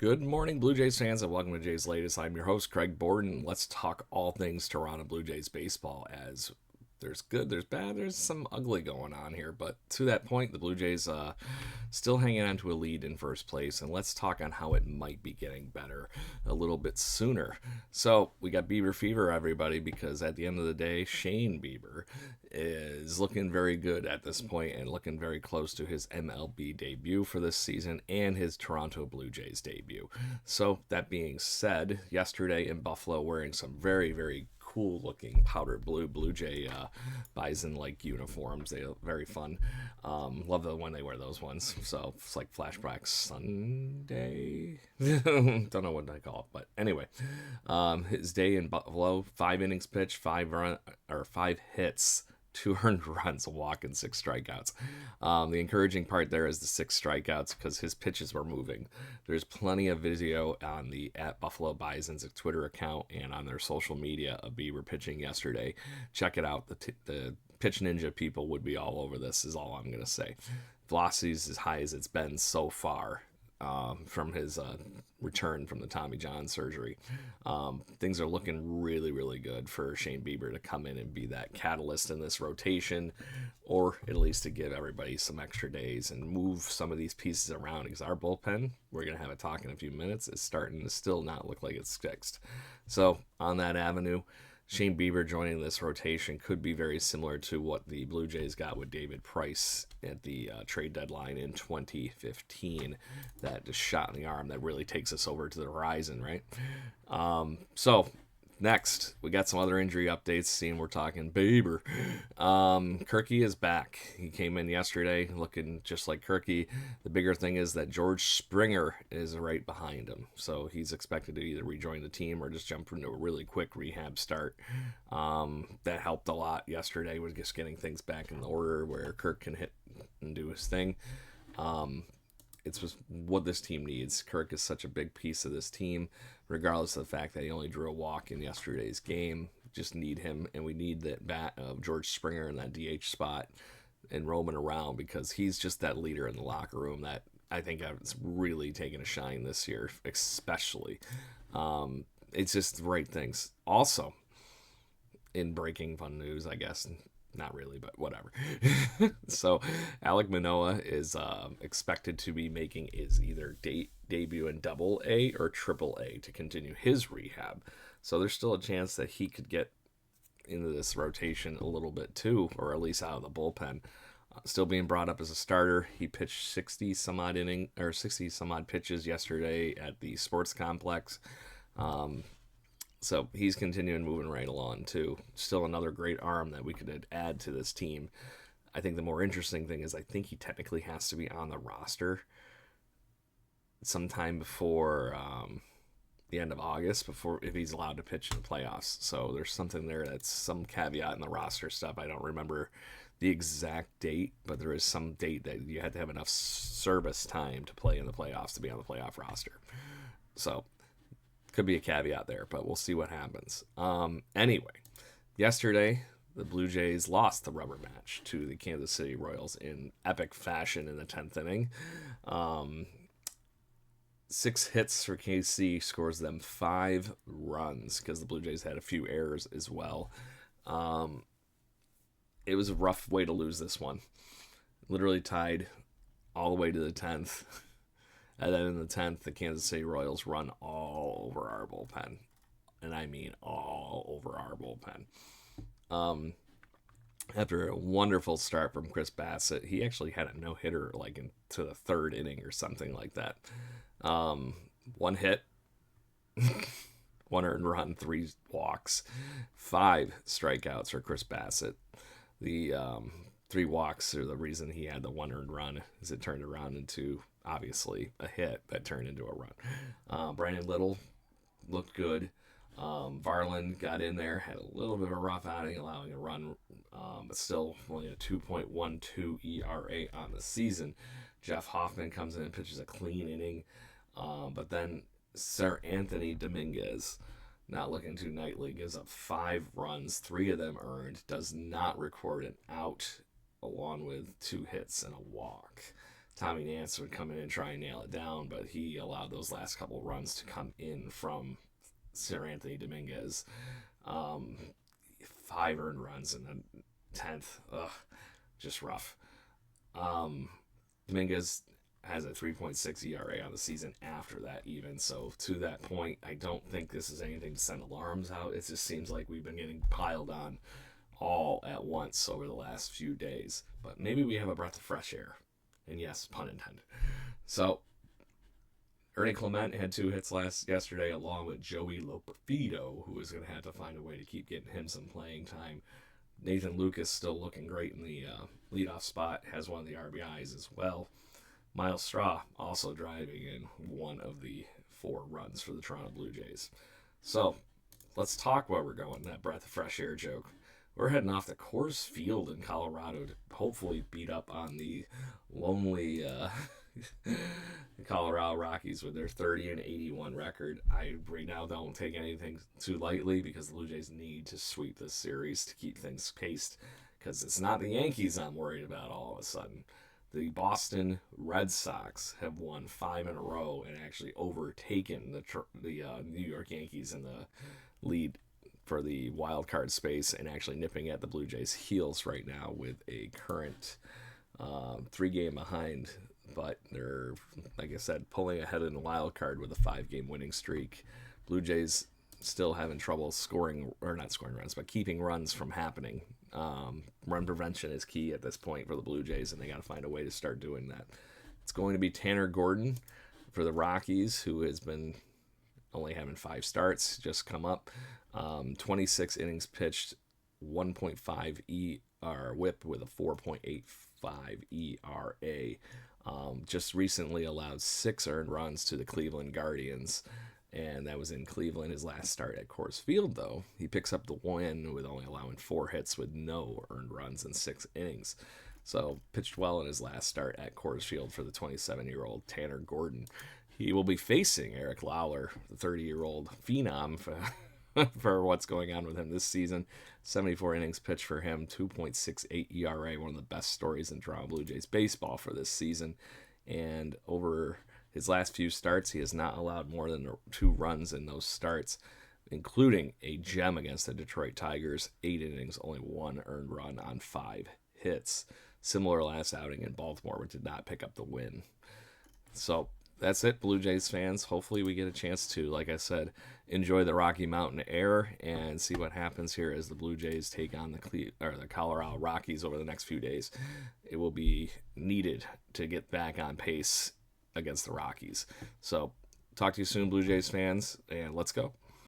Good morning, Blue Jays fans, and welcome to Jays Latest. I'm your host, Craig Borden. Let's talk all things Toronto Blue Jays baseball as there's good, there's bad, there's some ugly going on here. But to that point, the Blue Jays still hanging on to a lead in first place, and let's talk on how it might be getting better a little bit sooner. So we got Bieber fever, everybody, because at the end of the day, Shane Bieber is looking very good at this point and looking very close to his MLB debut for this season and his Toronto Blue Jays debut. So that being said, yesterday in Buffalo, wearing some very, very cool looking powder blue Blue Jay bison like uniforms. They look very fun. Love the when they wear those ones. So it's like Flashback Sunday. Don't know what I call it, but anyway, his day in Buffalo: 5 innings pitched, 5 hits, 2 earned runs, a walk, and 6 strikeouts. The encouraging part there is the 6 strikeouts because his pitches were moving. There's plenty of video on the at Buffalo Bison's Twitter account and on their social media of Bieber pitching yesterday. Check it out. The Pitch Ninja people would be all over this, is all I'm going to say. Velocity is as high as it's been so far. From his return from the Tommy John surgery. Things are looking really, really good for Shane Bieber to come in and be that catalyst in this rotation, or at least to give everybody some extra days and move some of these pieces around, because our bullpen, we're going to have a talk in a few minutes, is starting to still not look like it's fixed. So on that avenue, Shane Bieber joining this rotation could be very similar to what the Blue Jays got with David Price at the trade deadline in 2015. That just shot in the arm that really takes us over to the horizon, right? So next, we got some other injury updates. Seeing we're talking Bieber. Kirky is back. He came in yesterday looking just like Kirky. The bigger thing is that George Springer is right behind him. So he's expected to either rejoin the team or just jump into a really quick rehab start. That helped a lot yesterday with just getting things back in order where Kirk can hit and do his thing. It's just what this team needs. Kirk is such a big piece of this team, regardless of the fact that he only drew a walk in yesterday's game. Just need him, and we need that bat of George Springer in that DH spot and roaming around, because he's just that leader in the locker room that I think has really taken a shine this year, especially. It's just the right things. Also, in breaking fun news, I guess, not really, but whatever. So Alek Manoah is expected to be making his either debut in Double-A or Triple-A to continue his rehab. So there's still a chance that he could get into this rotation a little bit too, or at least out of the bullpen. Still being brought up as a starter. He pitched 60 some odd pitches yesterday at the sports complex. So he's continuing moving right along too. Still another great arm that we could add to this team. I think the more interesting thing is I think he technically has to be on the roster sometime before the end of August, before if he's allowed to pitch in the playoffs. So there's something there that's some caveat in the roster stuff. I don't remember the exact date, but there is some date that you had to have enough service time to play in the playoffs to be on the playoff roster. So could be a caveat there, but we'll see what happens. Anyway, yesterday, the Blue Jays lost the rubber match to the Kansas City Royals in epic fashion in the 10th inning. 6 hits for KC scores them 5 runs because the Blue Jays had a few errors as well. It was a rough way to lose this one. Literally tied all the way to the 10th. And then in the 10th, the Kansas City Royals run all over our bullpen. And I mean all over our bullpen. After a wonderful start from Chris Bassett, he actually had a no-hitter like into the 3rd inning or something like that. 1 hit, 1 earned run, 3 walks, 5 strikeouts for Chris Bassett. The 3 walks are the reason he had the 1 earned run, as it turned around into obviously a hit that turned into a run. Brandon Little looked good. Varland got in there, had a little bit of a rough outing, allowing a run, but still only a 2.12 ERA on the season. Jeff Hoffman comes in and pitches a clean inning, but then Sir Anthony Dominguez, not looking too nightly, gives up 5 runs, 3 of them earned, does not record an out, along with 2 hits and a walk. Tommy Nance would come in and try and nail it down, but he allowed those last couple runs to come in from Sir Anthony Dominguez. Um, 5 earned runs in the 10th. Ugh, just rough. Um, Dominguez has a 3.6 ERA on the season after that, even. So, to that point, I don't think this is anything to send alarms out. It just seems like we've been getting piled on all at once over the last few days. But maybe we have a breath of fresh air. And yes, pun intended. So, Ernie Clement had 2 hits yesterday, along with Joey Loperfido, who is going to have to find a way to keep getting him some playing time. Nathan Lucas still looking great in the leadoff spot, has one of the RBIs as well. Miles Straw also driving in one of the 4 runs for the Toronto Blue Jays. So, let's talk where we're going, that breath of fresh air joke. We're heading off to Coors Field in Colorado to hopefully beat up on the lonely Colorado Rockies with their 30-81 record. I right now don't take anything too lightly because the Blue Jays need to sweep this series to keep things paced, because it's not the Yankees I'm worried about all of a sudden. The Boston Red Sox have won 5 in a row and actually overtaken the New York Yankees in the lead for the wild card space, and actually nipping at the Blue Jays' heels right now with a current 3-game behind. But they're, like I said, pulling ahead in the wild card with a 5-game winning streak. Blue Jays still having trouble scoring, or not scoring runs, but keeping runs from happening. Run prevention is key at this point for the Blue Jays, and they got to find a way to start doing that. It's going to be Tanner Gordon for the Rockies, who has been only having 5 starts, just come up. 26 innings pitched, 1.5 whip with a 4.85 ERA. Just recently allowed 6 earned runs to the Cleveland Guardians, and that was in Cleveland. His last start at Coors Field, though, he picks up the win with only allowing 4 hits with no earned runs in 6 innings. So pitched well in his last start at Coors Field for the 27-year-old Tanner Gordon. He will be facing Eric Lauer, the 30-year-old phenom for what's going on with him this season. 74 innings pitched for him, 2.68 ERA, one of the best stories in Toronto Blue Jays baseball for this season. And over his last few starts, he has not allowed more than 2 runs in those starts, including a gem against the Detroit Tigers, 8 innings, only 1 earned run on 5 hits. Similar last outing in Baltimore, but did not pick up the win. So that's it, Blue Jays fans. Hopefully we get a chance to, like I said, enjoy the Rocky Mountain air and see what happens here as the Blue Jays take on the Colorado Rockies over the next few days. It will be needed to get back on pace against the Rockies. So talk to you soon, Blue Jays fans, and let's go.